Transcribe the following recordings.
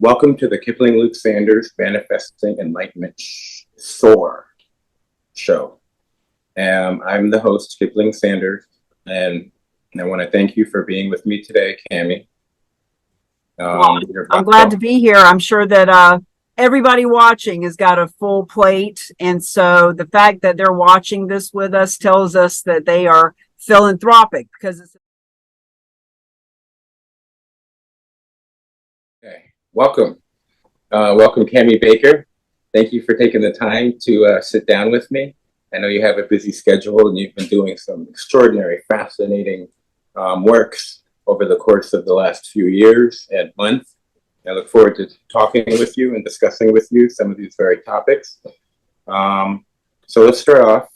Welcome to the Kipling Luke Sanders Manifesting Enlightenment SOAR show. I'm the host, Kipling Sanders, and I want to thank you for being with me today, Cami. I'm glad to be here. I'm sure that everybody watching has got a full plate. And so the fact that they're watching this with us tells us that they are philanthropic because it's. Okay, welcome. Welcome, Cami Baker. Thank you for taking the time to sit down with me. I know you have a busy schedule and you've been doing some extraordinary, fascinating works over the course of the last few years and months. I look forward to talking with you and discussing with you some of these very topics. So let's start off.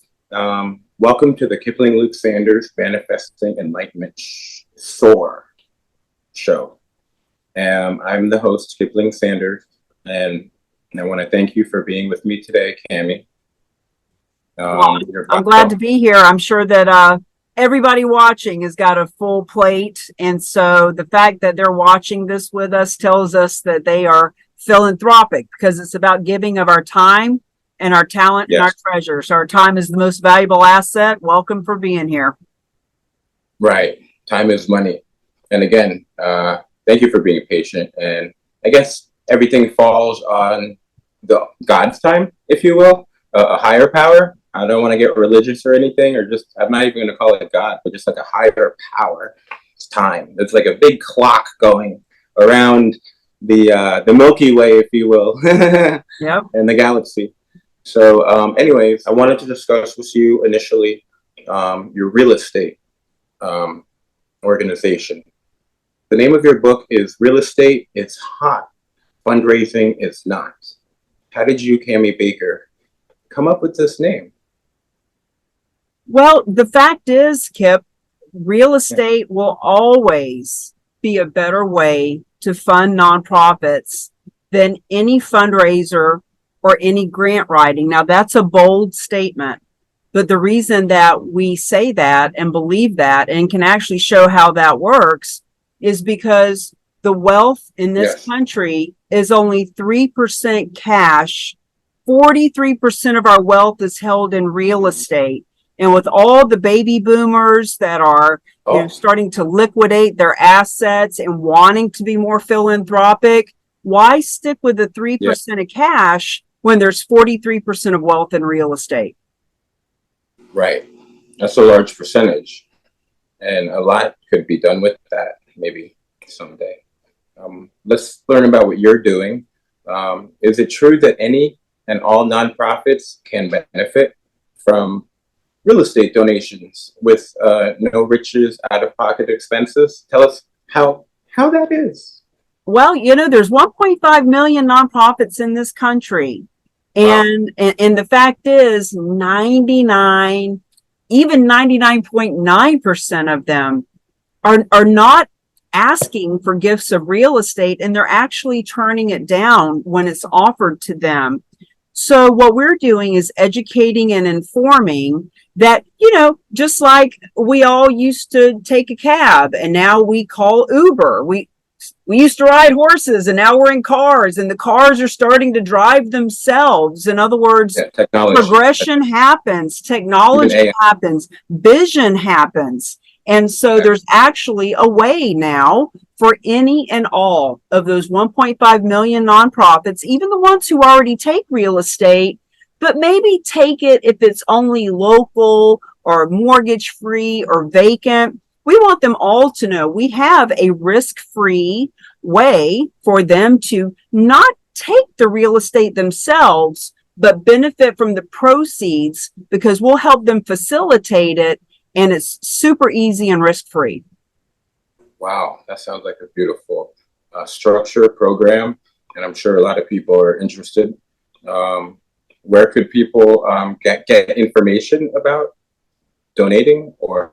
Welcome to the Kipling Luke Sanders Manifesting Enlightenment SOAR show. I'm the host, Kipling Sanders, and I want to thank you for being with me today, Cami. I'm glad to be here. I'm sure that everybody watching has got a full plate. And so the fact that they're watching this with us tells us that they are philanthropic because it's about giving of our time and our talent and our treasures. Our time is the most valuable asset. Welcome for being here. Right. Time is money. And again, thank you for being patient. And I guess everything falls on the God's time, if you will, a higher power. I don't want to get religious or anything, or just, I'm not even going to call it God, but just like a higher power. It's time. It's like a big clock going around the Milky Way, if you will, Yep. and the galaxy. So anyways, I wanted to discuss with you initially your real estate organization. The name of your book is Real Estate It's Hot, Fundraising Is Not. How did you, Cami Baker, come up with this name? Well, the fact is, Kip, real estate will always be a better way to fund nonprofits than any fundraiser or any grant writing. Now, that's a bold statement, but the reason that we say that and believe that and can actually show how that works is because the wealth in this country is only 3% cash. 43% of our wealth is held in real estate. And with all the baby boomers that are starting to liquidate their assets and wanting to be more philanthropic, why stick with the 3% of cash when there's 43% of wealth in real estate? Right. That's a large percentage. And a lot could be done with that, maybe someday. Let's learn about what you're doing. Is it true that any and all nonprofits can benefit from real estate donations with no riches, out-of-pocket expenses? Tell us how that is. Well, there's 1.5 million nonprofits in this country. And the fact is 99.9% of them are not asking for gifts of real estate, and they're actually turning it down when it's offered to them. So what we're doing is educating and informing that, just like we all used to take a cab and now we call Uber. We used to ride horses and now we're in cars, and the cars are starting to drive themselves. In other words, progression happens, technology happens, vision happens. And so there's actually a way now for any and all of those 1.5 million nonprofits, even the ones who already take real estate, but maybe take it if it's only local or mortgage free or vacant. We want them all to know we have a risk-free way for them to not take the real estate themselves, but benefit from the proceeds, because we'll help them facilitate it. And it's super easy and risk-free. Wow, that sounds like a beautiful structure, program, and I'm sure a lot of people are interested. Where could people get information about donating or?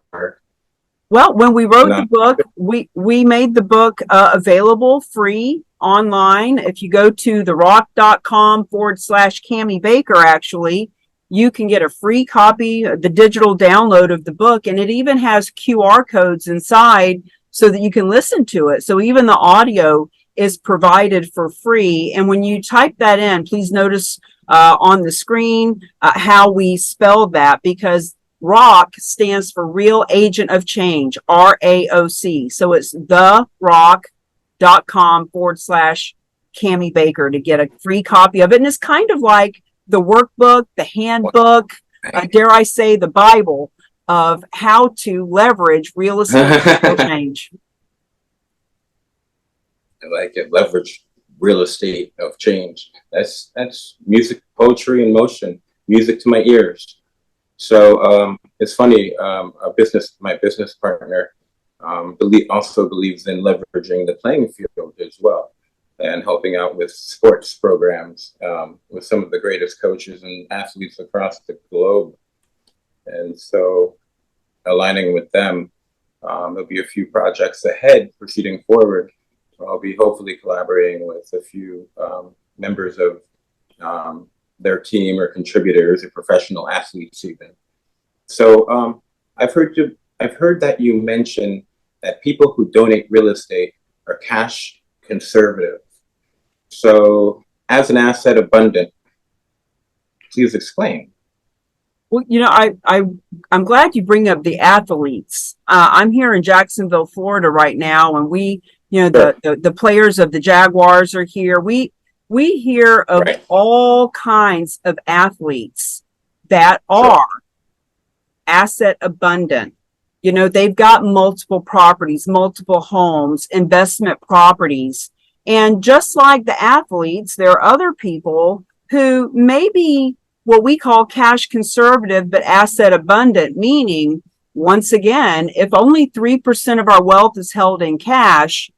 Well, when we wrote the book, we made the book available free online. If you go to therock.com/Cami Baker, actually, you can get a free copy, the digital download of the book, and it even has QR codes inside so that you can listen to it. So even the audio is provided for free. And when you type that in, please notice on the screen how we spell that, because ROC stands for Real Agent of Change, RAOC. So it's therock.com/Cami Baker to get a free copy of it. And it's kind of like the workbook, the handbook, dare I say, the Bible of how to leverage real estate change. I like it. Leverage real estate of change. That's music, poetry in motion, music to my ears. So it's funny. My business partner also believes in leveraging the playing field as well, and helping out with sports programs with some of the greatest coaches and athletes across the globe. And so aligning with them, there'll be a few projects ahead proceeding forward. I'll be hopefully collaborating with a few members of their team or contributors or professional athletes even. So I've heard that you mentioned that people who donate real estate are cash conservative. So as an asset abundant, please explain. Well, I'm glad you bring up the athletes. I'm here in Jacksonville, Florida right now, and the players of the Jaguars are here. We hear of all kinds of athletes that are asset abundant. They've got multiple properties, multiple homes, investment properties. And just like the athletes, there are other people who may be what we call cash conservative, but asset abundant, meaning, once again, if only 3% of our wealth is held in cash,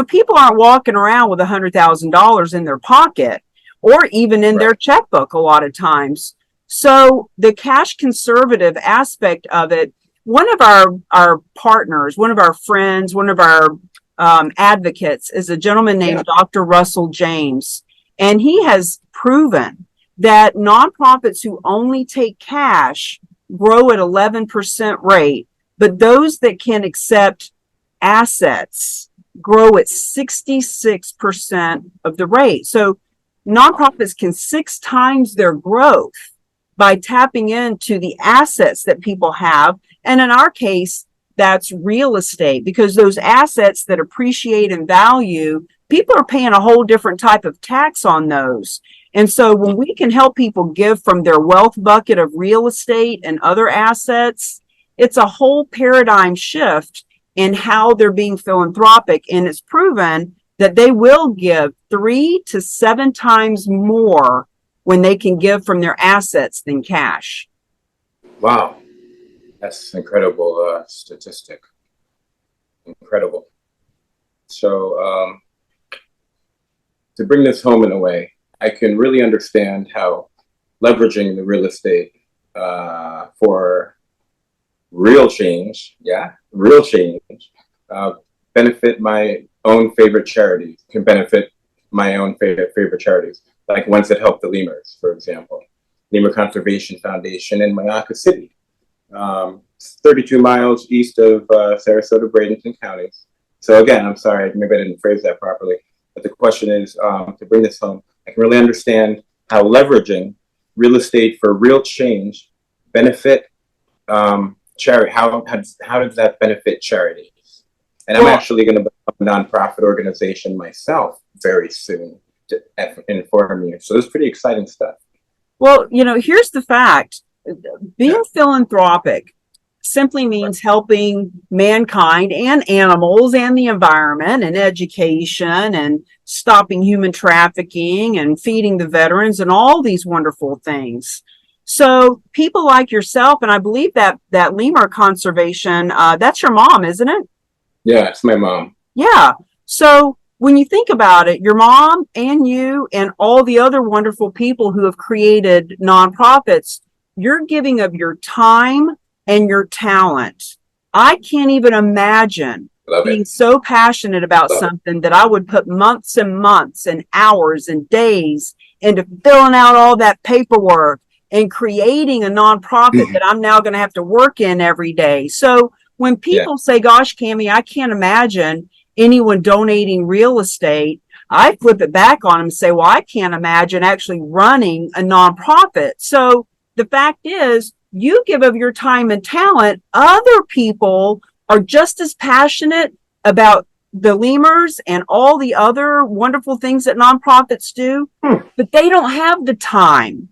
people aren't walking around with $100,000 in their pocket or even in their checkbook a lot of times. So the cash conservative aspect of it, one of our partners, one of our friends, one of our advocates is a gentleman named Dr. Russell James. And he has proven that nonprofits who only take cash grow at 11% rate, but those that can accept assets grow at 66% of the rate. So nonprofits can 6 times their growth by tapping into the assets that people have. And in our case, that's real estate, because those assets that appreciate in value, people are paying a whole different type of tax on those. And so when we can help people give from their wealth bucket of real estate and other assets, it's a whole paradigm shift in how they're being philanthropic. And it's proven that they will give 3 to 7 times more when they can give from their assets than cash. Wow. That's an incredible statistic. Incredible. So to bring this home in a way, I can really understand how leveraging the real estate for real change, benefit my own favorite charities, can benefit my own favorite charities, like ones that help the lemurs, for example. Lemur Conservation Foundation in Mayaka City, 32 miles east of Sarasota, Bradenton counties. So again, I'm sorry, maybe I didn't phrase that properly, but the question is, to bring this home, I can really understand how leveraging real estate for real change benefit charity. How does that benefit charities? And I'm actually going to become a nonprofit organization myself very soon to inform you. So it's pretty exciting stuff. Well, here's the fact. Being philanthropic simply means helping mankind and animals and the environment and education and stopping human trafficking and feeding the veterans and all these wonderful things. So people like yourself, and I believe that lemur conservation, that's your mom, isn't it? Yeah, it's my mom. Yeah. So when you think about it, your mom and you and all the other wonderful people who have created nonprofits, you're giving of your time and your talent. I can't even imagine being so passionate about something that I would put months and months and hours and days into filling out all that paperwork and creating a nonprofit that I'm now going to have to work in every day. So when people say, gosh, Cami, I can't imagine anyone donating real estate, I flip it back on them and say, well, I can't imagine actually running a nonprofit. So the fact is, you give of your time and talent, other people are just as passionate about the lemurs and all the other wonderful things that nonprofits do, but they don't have the time.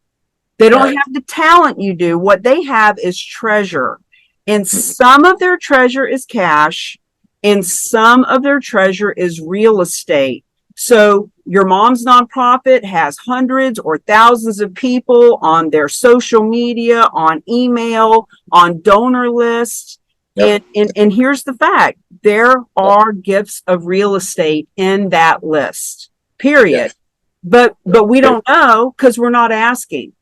They don't have the talent you do. What they have is treasure. And some of their treasure is cash, and some of their treasure is real estate. So your mom's nonprofit has hundreds or thousands of people on their social media, on email, on donor lists. Yep. And here's the fact. There are gifts of real estate in that list, period. Yes. But we don't know because we're not asking.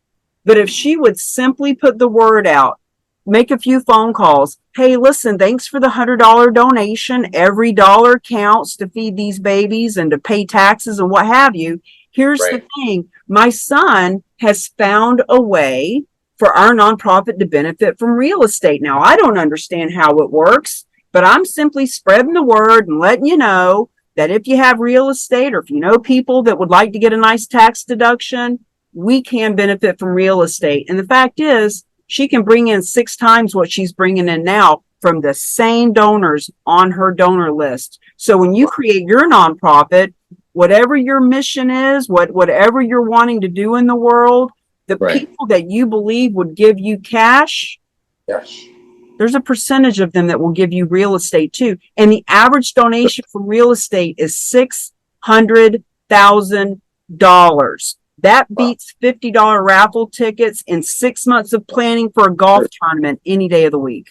But if she would simply put the word out, make a few phone calls. Hey, listen, thanks for the $100 donation. Every dollar counts to feed these babies and to pay taxes and what have you. Here's the thing. My son has found a way for our nonprofit to benefit from real estate. Now, I don't understand how it works, but I'm simply spreading the word and letting you know that if you have real estate or if you know people that would like to get a nice tax deduction, we can benefit from real estate. And the fact is, she can bring in 6 times what she's bringing in now from the same donors on her donor list. So when you create your nonprofit, whatever your mission is, whatever you're wanting to do in the world, the people that you believe would give you cash, there's a percentage of them that will give you real estate too. And the average donation for real estate is $600,000. That beats $50 raffle tickets and 6 months of planning for a golf tournament any day of the week.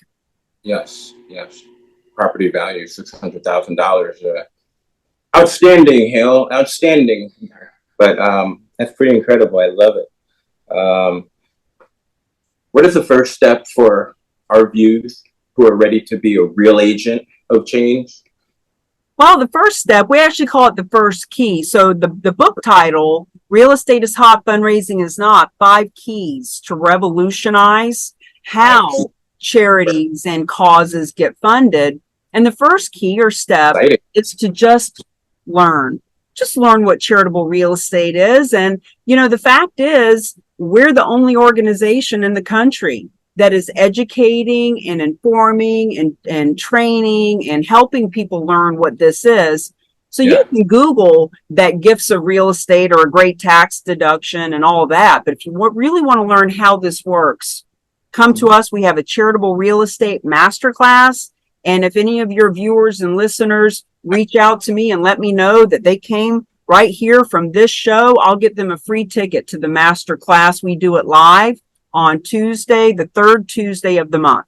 Yes. Property value, $600,000. Outstanding, Hill. Outstanding. But that's pretty incredible. I love it. What is the first step for our views who are ready to be a real agent of change? Well, the first step, we actually call it the first key. So the book title, Real Estate is Hot, Fundraising is Not, 5 Keys to Revolutionize How Charities and Causes Get Funded. And the first key or step is to just learn what charitable real estate is. And, the fact is, we're the only organization in the country that is educating and informing and training and helping people learn what this is. So you can Google that gifts of real estate or a great tax deduction and all that. But if you really want to learn how this works, come to us. We have a charitable real estate masterclass. And if any of your viewers and listeners reach out to me and let me know that they came right here from this show, I'll get them a free ticket to the masterclass. We do it live on Tuesday, the 3rd Tuesday of the month.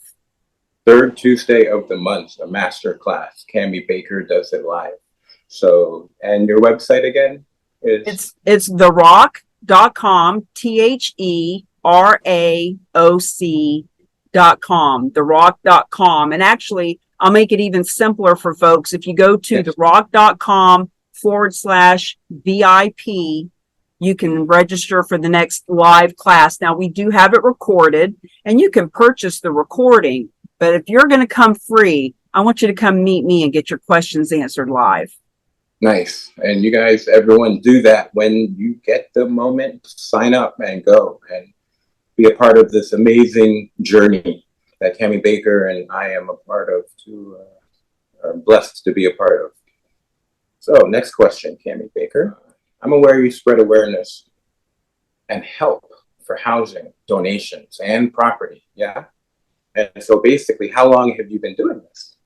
3rd Tuesday of the month, a master class. Cami Baker does it live. So, and your website again is? It's therock.com, THERAOC.com, therock.com. And actually, I'll make it even simpler for folks. If you go to therock.com/VIP, you can register for the next live class. Now, we do have it recorded, and you can purchase the recording. But if you're going to come free, I want you to come meet me and get your questions answered live. Nice. And you guys, everyone, do that when you get the moment. Sign up and go and be a part of this amazing journey that Cami Baker and I am a part of, too, are blessed to be a part of. So, next question, Cami Baker. I'm aware you spread awareness and help for housing, donations, and property. Yeah. And so basically, how long have you been doing this?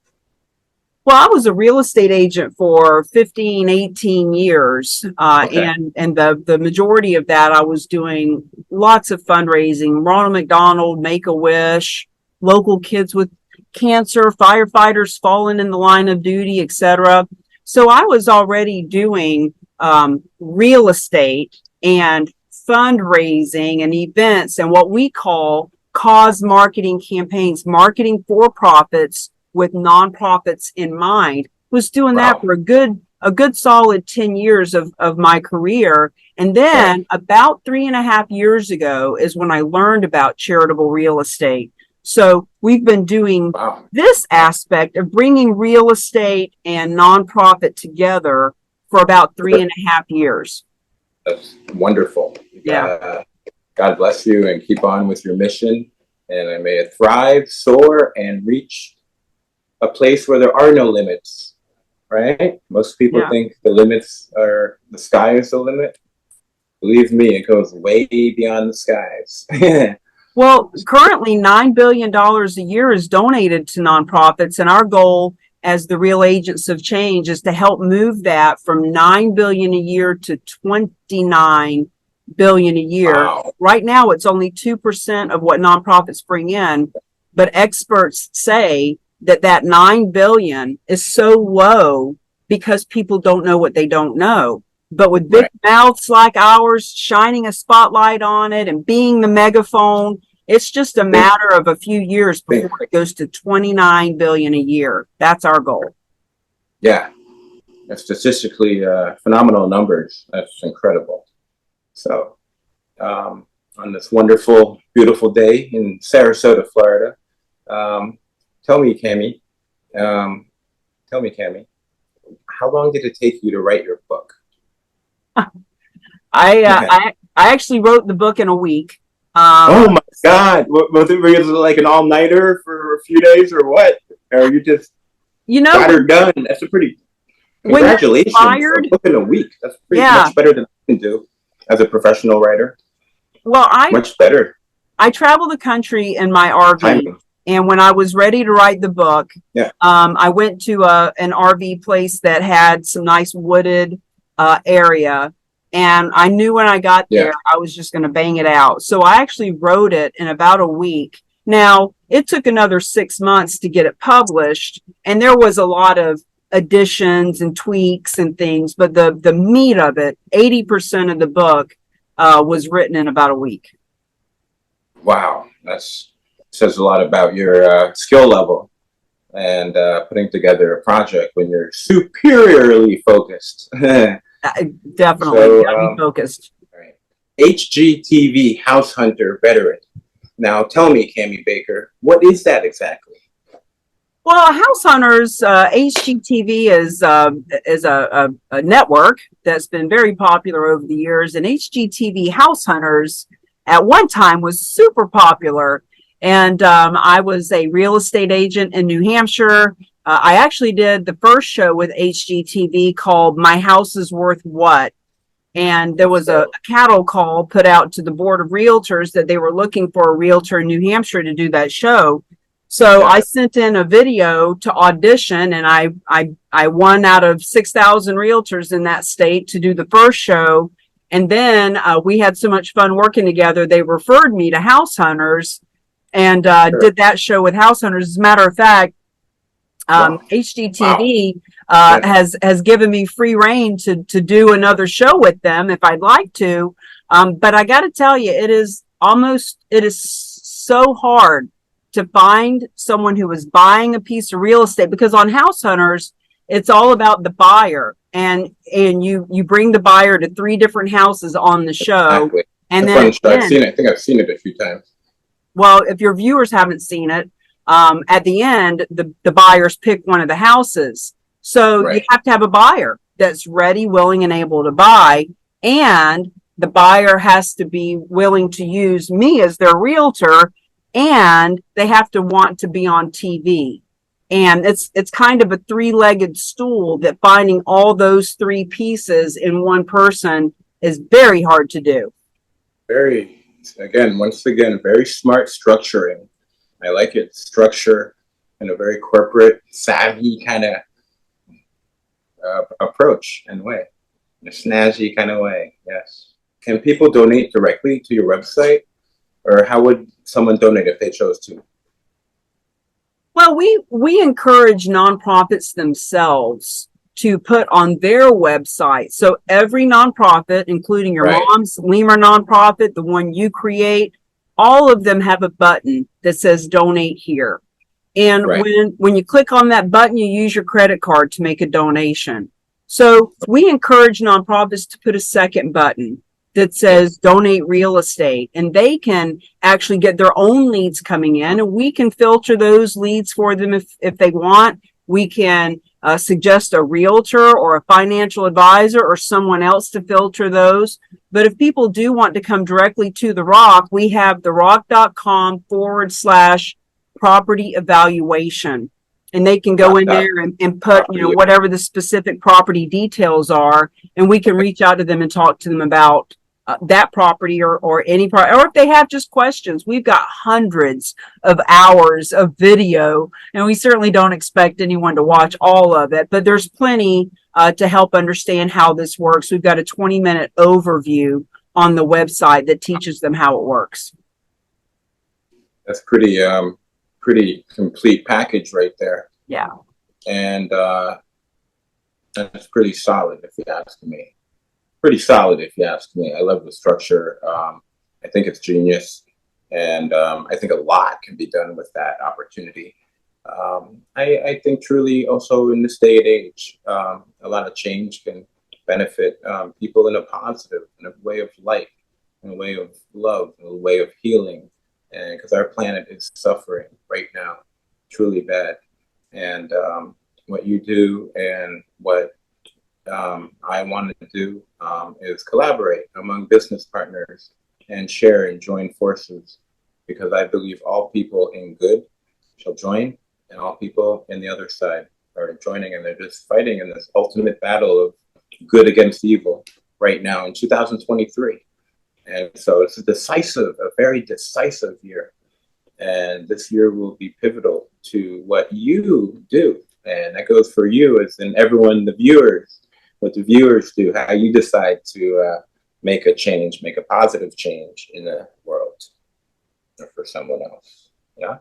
Well, I was a real estate agent for 15, 18 years. And the majority of that, I was doing lots of fundraising, Ronald McDonald, Make-A-Wish, local kids with cancer, firefighters falling in the line of duty, etc. So I was already doing real estate and fundraising and events and what we call cause marketing campaigns, marketing for profits with nonprofits in mind. Was doing that for a good solid 10 years of my career. And then about 3.5 years ago is when I learned about charitable real estate. So we've been doing this aspect of bringing real estate and nonprofit together for about 3.5 years. That's wonderful. Yeah. God bless you and keep on with your mission. And may it thrive, soar, and reach a place where there are no limits, right? Most people think the limits are, the sky is the limit. Believe me, it goes way beyond the skies. Well, currently $9 billion a year is donated to nonprofits, and our goal as the Real Agents of Change is to help move that from $9 billion a year to $29 billion a year. Wow. Right now, it's only 2% of what nonprofits bring in, but experts say that $9 billion is so low because people don't know what they don't know. But with big mouths like ours shining a spotlight on it and being the megaphone, it's just a matter of a few years before it goes to 29 billion a year. That's our goal. Yeah, that's statistically phenomenal numbers. That's incredible. So, on this wonderful, beautiful day in Sarasota, Florida, tell me, Cami, how long did it take you to write your book? I actually wrote the book in a week. Oh my God! Was it like an all-nighter for a few days, or what? Or you just got her done? That's a pretty congratulations! A book in a week. That's pretty much better than I can do as a professional writer. Well, much better. I travel the country in my RV, and when I was ready to write the book, I went to an RV place that had some nice wooded area. And I knew when I got there, I was just going to bang it out. So I actually wrote it in about a week. Now, it took another 6 months to get it published. And there was a lot of additions and tweaks and things. But the meat of it, 80% of the book was written in about a week. Wow. That says a lot about your skill level and putting together a project when you're superiorly focused. Definitely, gotta be focused. Right. HGTV, House Hunter Veteran. Now, tell me, Cami Baker, what is that exactly? Well, House Hunters, HGTV is a network that's been very popular over the years, and HGTV House Hunters at one time was super popular. And I was a real estate agent in New Hampshire. I actually did the first show with HGTV called My House is Worth What? And there was a cattle call put out to the Board of Realtors that they were looking for a realtor in New Hampshire to do that show. So I sent in a video to audition, and I won out of 6,000 realtors in that state to do the first show. And then we had so much fun working together, they referred me to House Hunters and did that show with House Hunters. As a matter of fact, HGTV has given me free reign to do another show with them if I'd like to. But I got to tell you, it is so hard to find someone who is buying a piece of real estate, because on House Hunters, it's all about the buyer, and you bring the buyer to 3 different houses on the show. Exactly. And that's then I've seen it. I think I've seen it a few times. Well, if your viewers haven't seen it, at the end, the buyers pick one of the houses. So you have to have a buyer that's ready, willing, and able to buy. And the buyer has to be willing to use me as their realtor, and they have to want to be on TV. And it's kind of a 3-legged stool that finding all those 3 pieces in one person is very hard to do. Once again, very smart structuring. I like it. Structure in a very corporate, savvy kind of approach and way. In a snazzy kind of way, yes. Can people donate directly to your website? Or how would someone donate if they chose to? Well, we encourage nonprofits themselves to put on their website. So every nonprofit, including your mom's Lemur nonprofit, the one you create, all of them have a button that says donate here. And when you click on that button, you use your credit card to make a donation. So we encourage nonprofits to put a second button that says donate real estate, and they can actually get their own leads coming in, and we can filter those leads for them if they want. We can suggest a realtor or a financial advisor or someone else to filter those. But if people do want to come directly to The Rock, we have therock.com/property evaluation. And they can go in there and put, whatever the specific property details are, and we can reach out to them and talk to them about that property or any property, or if they have just questions. We've got hundreds of hours of video, and we certainly don't expect anyone to watch all of it, but there's plenty to help understand how this works. We've got a 20-minute overview on the website that teaches them how it works. That's pretty complete package right there. Yeah. And that's pretty solid, if you ask me. Pretty solid, if you ask me. I love the structure. I think it's genius. And I think a lot can be done with that opportunity. I think truly also in this day and age, a lot of change can benefit people in a positive, in a way of life, in a way of love, in a way of healing. And because our planet is suffering right now, truly bad. And what you do and what I wanted to do is collaborate among business partners and share and join forces, because I believe all people in good shall join, and all people in the other side are joining, and they're just fighting in this ultimate battle of good against evil right now in 2023. And so it's a very decisive year. And this year will be pivotal to what you do. And that goes for you as in everyone, the viewers, what the viewers do, how you decide to make a change, make a positive change in the world or for someone else. Yeah.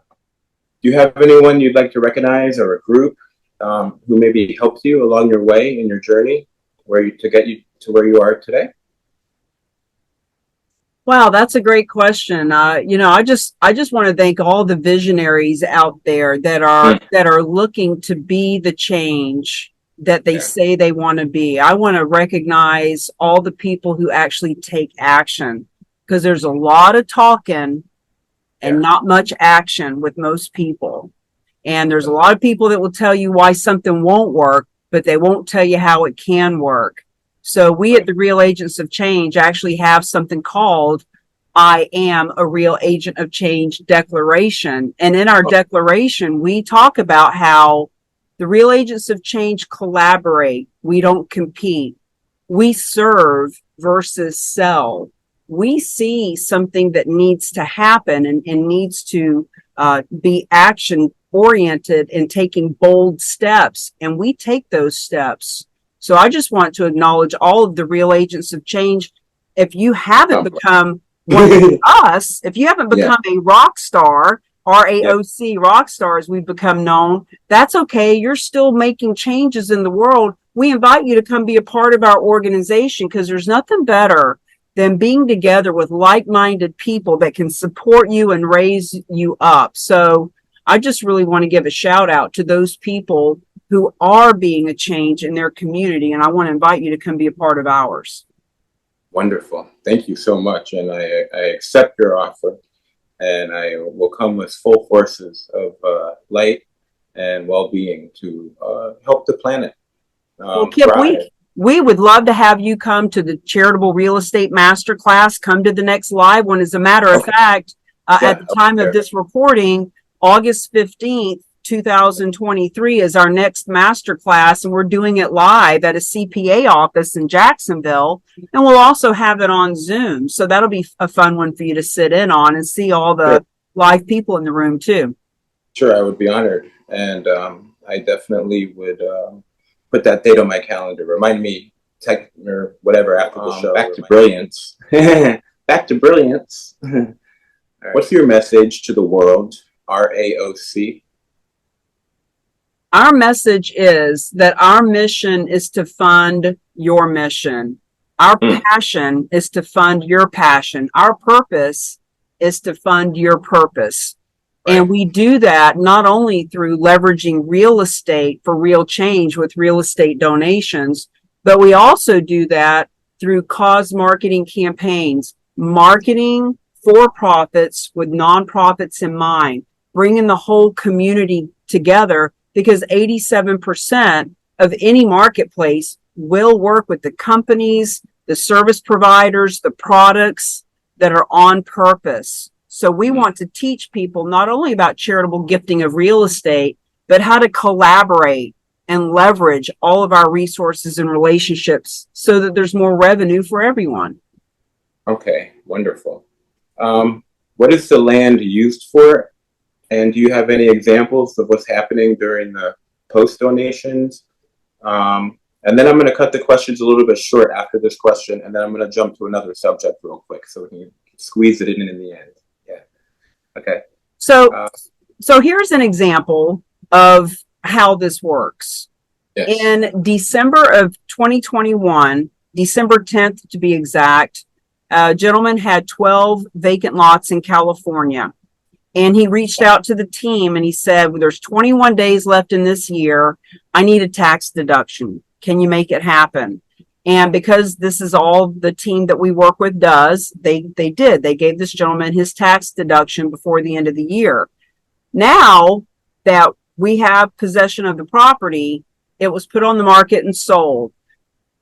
Do you have anyone you'd like to recognize, or a group who maybe helped you along your way in your journey to get you to where you are today? Wow, that's a great question. I just want to thank all the visionaries out there that are looking to be the change that they say they want to be. I want to recognize all the people who actually take action, because there's a lot of talking and not much action with most people. And there's a lot of people that will tell you why something won't work, but they won't tell you how it can work. So we at the Real Agents of Change actually have something called I Am a Real Agent of Change Declaration. And in our declaration, we talk about how the Real Agents of Change collaborate. We don't compete. We serve versus sell. We see something that needs to happen and needs to be action oriented and taking bold steps. And we take those steps. So I just want to acknowledge all of the Real Agents of Change. If you haven't become one of us, if you haven't become a rock star, RAOC, rock star as we've become known, that's okay. You're still making changes in the world. We invite you to come be a part of our organization, because there's nothing better than being together with like-minded people that can support you and raise you up. So I just really want to give a shout out to those people who are being a change in their community. And I want to invite you to come be a part of ours. Wonderful. Thank you so much. And I accept your offer, and I will come with full forces of light and well-being to help the planet. Well, Kip, we would love to have you come to the Charitable Real Estate Masterclass. Come to the next live one. As a matter of fact, at the time of this recording, August 15th, 2023 is our next masterclass, and we're doing it live at a CPA office in Jacksonville, and we'll also have it on Zoom. So that'll be a fun one for you to sit in on and see all the live people in the room too. Sure, I would be honored, and I definitely would put that date on my calendar. Remind me, or whatever, after the show. Back to brilliance. Back to brilliance. Right. What's your message to the world, RAOC? Our message is that our mission is to fund your mission. Our passion is to fund your passion. Our purpose is to fund your purpose. Right. And we do that not only through leveraging real estate for real change with real estate donations, but we also do that through cause marketing campaigns, marketing for profits with nonprofits in mind, bringing the whole community together because 87% of any marketplace will work with the companies, the service providers, the products that are on purpose. So we want to teach people not only about charitable gifting of real estate, but how to collaborate and leverage all of our resources and relationships so that there's more revenue for everyone. Okay, wonderful. What is the land used for? And do you have any examples of what's happening during the post donations? And then I'm going to cut the questions a little bit short after this question, and then I'm going to jump to another subject real quick so we can squeeze it in the end. Yeah. Okay. So here's an example of how this works. Yes. In December of 2021, December 10th to be exact, a gentleman had 12 vacant lots in California. And he reached out to the team and he said, well, there's 21 days left in this year. I need a tax deduction. Can you make it happen? And because this is all the team that we work with does, they did. They gave this gentleman his tax deduction before the end of the year. Now that we have possession of the property, it was put on the market and sold.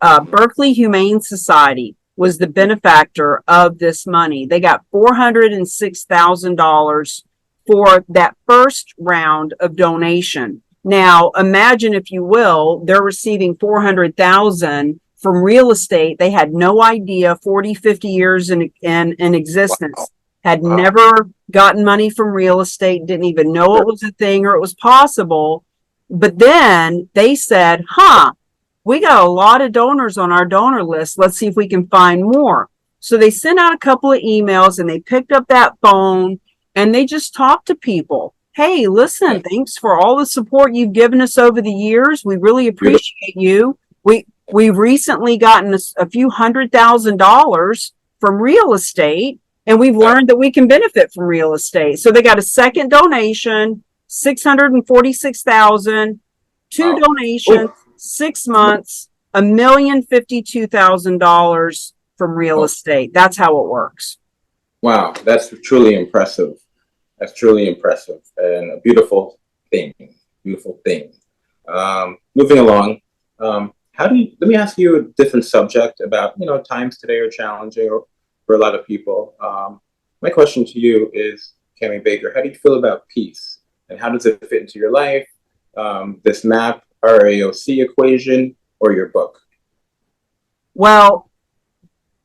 Berkeley Humane Society was the benefactor of this money. They got $406,000 for that first round of donation. Now, imagine, if you will, they're receiving $400,000 from real estate. They had no idea, 40, 50 years in existence, Wow. had Wow. never gotten money from real estate, didn't even know it was a thing or it was possible. But then they said, we got a lot of donors on our donor list. Let's see if we can find more. So they sent out a couple of emails and they picked up that phone and they just talked to people. Hey, listen, thanks for all the support you've given us over the years. We really appreciate you. We've recently gotten a few $100,000 from real estate, and we've learned that we can benefit from real estate. So they got a second donation, $646,000, two donations, 6 months, $1,052,000 from real estate. That's how it works. Wow, that's truly impressive. That's truly impressive and a beautiful thing. Beautiful thing. Moving along, let me ask you a different subject about, times today are challenging for a lot of people. My question to you is, Cami Baker, how do you feel about peace? And how does it fit into your life? This MAP, RAOC equation, or your book? Well,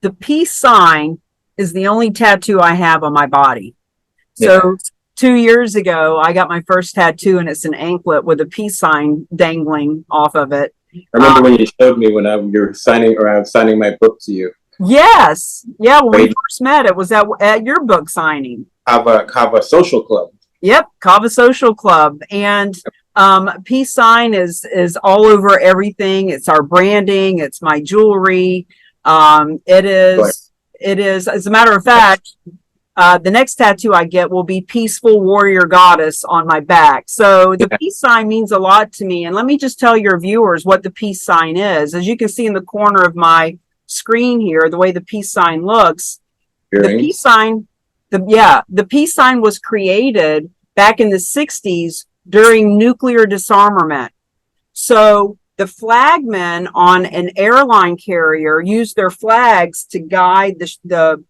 the peace sign is the only tattoo I have on my body. So 2 years ago, I got my first tattoo, and it's an anklet with a peace sign dangling off of it. I remember when you showed me when you were signing my book to you. Yes. Yeah, when we first met, it was at your book signing. Kava Social Club. Yep, Kava Social Club. And peace sign is all over everything. It's our branding. It's my jewelry. It is, as a matter of fact, the next tattoo I get will be Peaceful Warrior Goddess on my back. So the peace sign means a lot to me. And let me just tell your viewers what the peace sign is. As you can see in the corner of my screen here, the way the peace sign looks, the peace sign, the peace sign was created back in the 60s during nuclear disarmament. So the flagmen on an airline carrier used their flags to guide the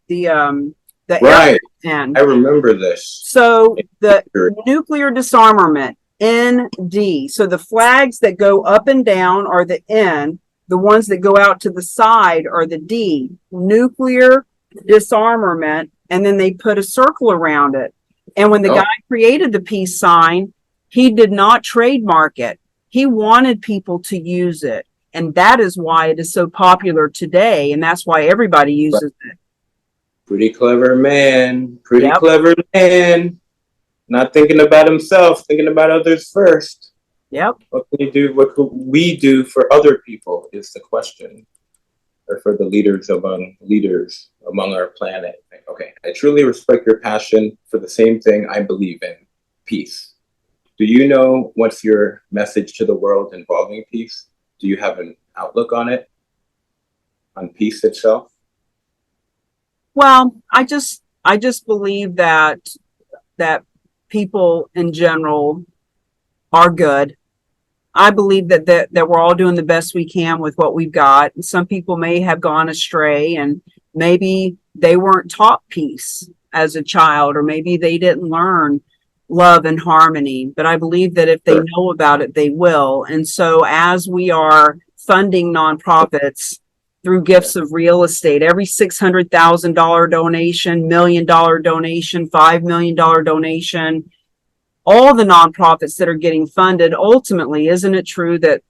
right. And I remember this. So the nuclear disarmament, ND. So the flags that go up and down are the N. The ones that go out to the side are the D. Nuclear disarmament. And then they put a circle around it. And when the guy created the peace sign, he did not trademark it. He wanted people to use it. And that is why it is so popular today. And that's why everybody uses it. Pretty clever man. Pretty clever man. Not thinking about himself, thinking about others first. Yep. What can you do? What could we do for other people is the question. Or for the leaders among our planet. Okay. I truly respect your passion for the same thing I believe in, peace. Do you know what's your message to the world involving peace? Do you have an outlook on it? On peace itself? Well, I just believe that people in general are good. I believe that we're all doing the best we can with what we've got. Some people may have gone astray, and maybe they weren't taught peace as a child, or maybe they didn't learn love and harmony. But I believe that if they Sure. know about it, they will. And so as we are funding nonprofits through gifts of real estate, every $600,000 donation, $1 million donation, $5 million donation, all the nonprofits that are getting funded, ultimately, isn't it true that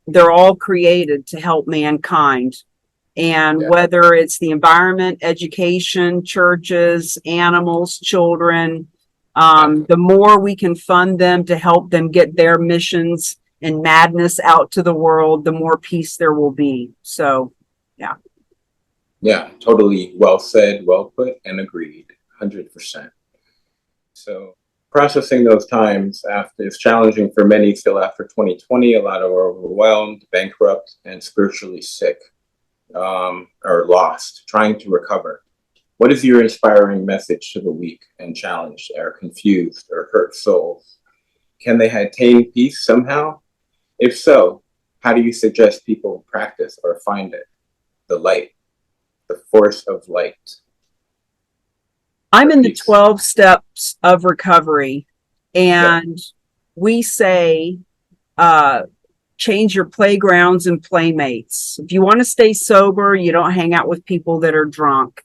they're all created to help mankind? And Yeah. whether it's the environment, education, churches, animals, children, the more we can fund them to help them get their missions and madness out to the world, the more peace there will be. So, yeah. Yeah, totally well said, well put, and agreed, 100%. So processing those times after is challenging for many still after 2020. A lot are overwhelmed, bankrupt, and spiritually sick, or lost, trying to recover. What is your inspiring message to the weak and challenged, or confused, or hurt souls? Can they attain peace somehow? If so, how do you suggest people practice or find it? The light, the force of light. I'm in the Peace. 12 steps of recovery, and we say, change your playgrounds and playmates. If you want to stay sober, you don't hang out with people that are drunk.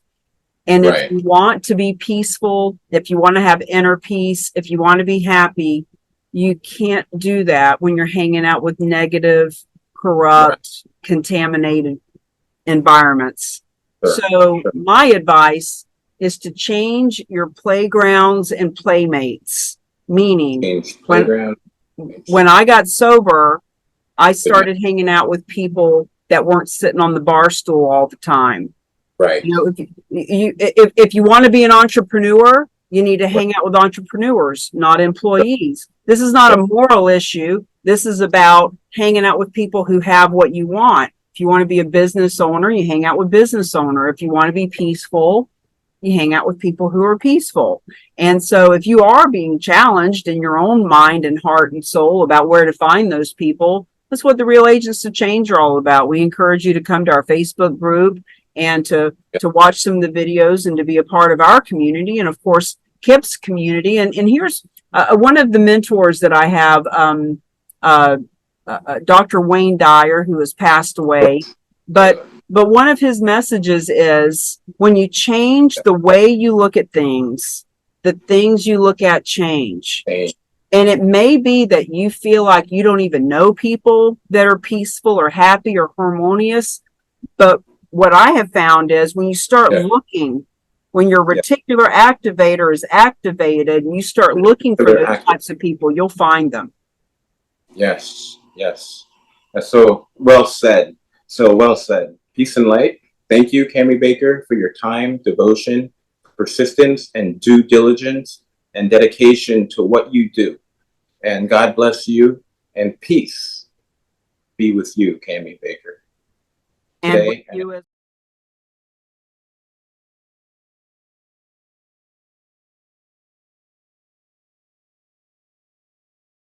And if Right. you want to be peaceful, if you want to have inner peace, if you want to be happy, you can't do that when you're hanging out with negative, corrupt, contaminated environments. Sure. So my advice is to change your playgrounds and playmates, meaning Change playground. when I got sober, I started hanging out with people that weren't sitting on the bar stool all the time. Right. You know, if you want to be an entrepreneur, you need to hang out with entrepreneurs, not employees. This is not a moral issue. This is about hanging out with people who have what you want. If you want to be a business owner, you hang out with business owner. If you want to be peaceful, you hang out with people who are peaceful. And so if you are being challenged in your own mind and heart and soul about where to find those people, that's what the Real Agents of Change are all about. We encourage you to come to our Facebook group and to watch some of the videos and to be a part of our community, and of course Kip's community. And here's one of the mentors that I have, Dr. Wayne Dyer, who has passed away, but one of his messages is, when you change the way you look at things, the things you look at change. And it may be that you feel like you don't even know people that are peaceful or happy or harmonious, but what I have found is when you start looking, when your reticular activator is activated and you start looking for those types of people, you'll find them. Yes, yes. That's so well said. So well said. Peace and light. Thank you, Cami Baker, for your time, devotion, persistence, and due diligence, and dedication to what you do. And God bless you, and peace be with you, Cami Baker. And with you as